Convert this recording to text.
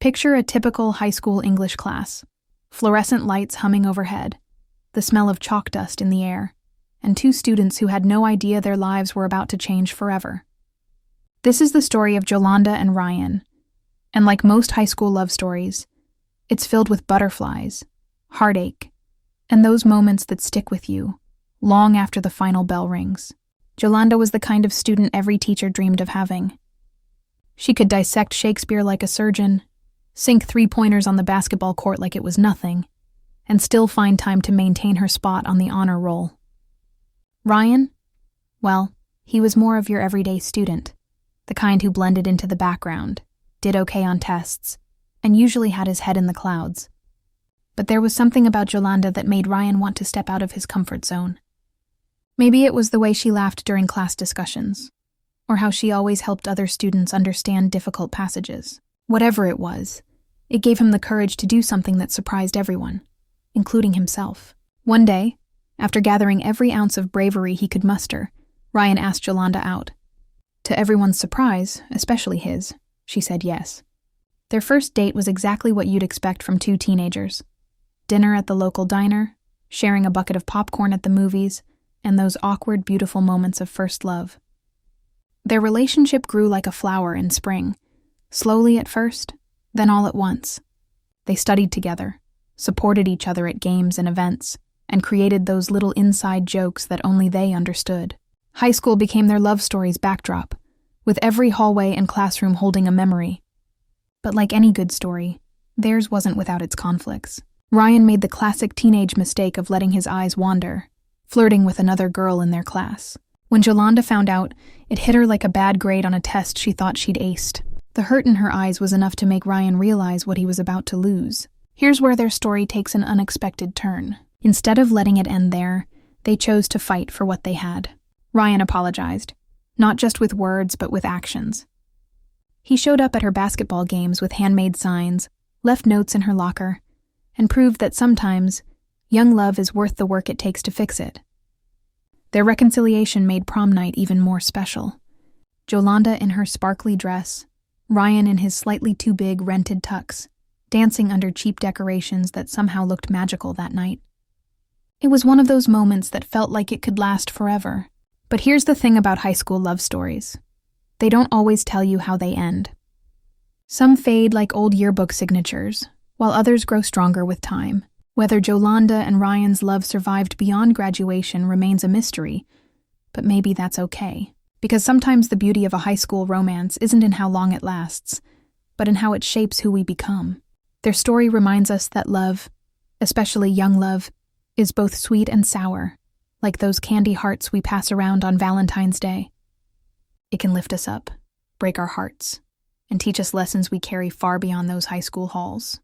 Picture a typical high school English class. Fluorescent lights humming overhead, the smell of chalk dust in the air, and two students who had no idea their lives were about to change forever. This is the story of Jolanda and Ryan, and like most high school love stories, it's filled with butterflies, heartache, and those moments that stick with you long after the final bell rings. Jolanda was the kind of student every teacher dreamed of having. She could dissect Shakespeare like a surgeon, sink three-pointers on the basketball court like it was nothing, and still find time to maintain her spot on the honor roll. Ryan? Well, he was more of your everyday student, the kind who blended into the background, did okay on tests, and usually had his head in the clouds. But there was something about Jolanda that made Ryan want to step out of his comfort zone. Maybe it was the way she laughed during class discussions, or how she always helped other students understand difficult passages. Whatever it was, it gave him the courage to do something that surprised everyone, including himself. One day, after gathering every ounce of bravery he could muster, Ryan asked Jolanda out. To everyone's surprise, especially his, she said yes. Their first date was exactly what you'd expect from two teenagers. Dinner at the local diner, sharing a bucket of popcorn at the movies, and those awkward, beautiful moments of first love. Their relationship grew like a flower in spring, slowly at first, then all at once. They studied together, supported each other at games and events, and created those little inside jokes that only they understood. High school became their love story's backdrop, with every hallway and classroom holding a memory. But like any good story, theirs wasn't without its conflicts. Ryan made the classic teenage mistake of letting his eyes wander, flirting with another girl in their class. When Jolanda found out, it hit her like a bad grade on a test she thought she'd aced. The hurt in her eyes was enough to make Ryan realize what he was about to lose. Here's where their story takes an unexpected turn. Instead of letting it end there, they chose to fight for what they had. Ryan apologized, not just with words but with actions. He showed up at her basketball games with handmade signs, left notes in her locker, and proved that sometimes young love is worth the work it takes to fix it. Their reconciliation made prom night even more special. Jolanda in her sparkly dress, Ryan in his slightly too big rented tux, dancing under cheap decorations that somehow looked magical that night. It was one of those moments that felt like it could last forever. But here's the thing about high school love stories. They don't always tell you how they end. Some fade like old yearbook signatures, while others grow stronger with time. Whether Jolanda and Ryan's love survived beyond graduation remains a mystery, but maybe that's okay. Because sometimes the beauty of a high school romance isn't in how long it lasts, but in how it shapes who we become. Their story reminds us that love, especially young love, is both sweet and sour, like those candy hearts we pass around on Valentine's Day. It can lift us up, break our hearts, and teach us lessons we carry far beyond those high school halls.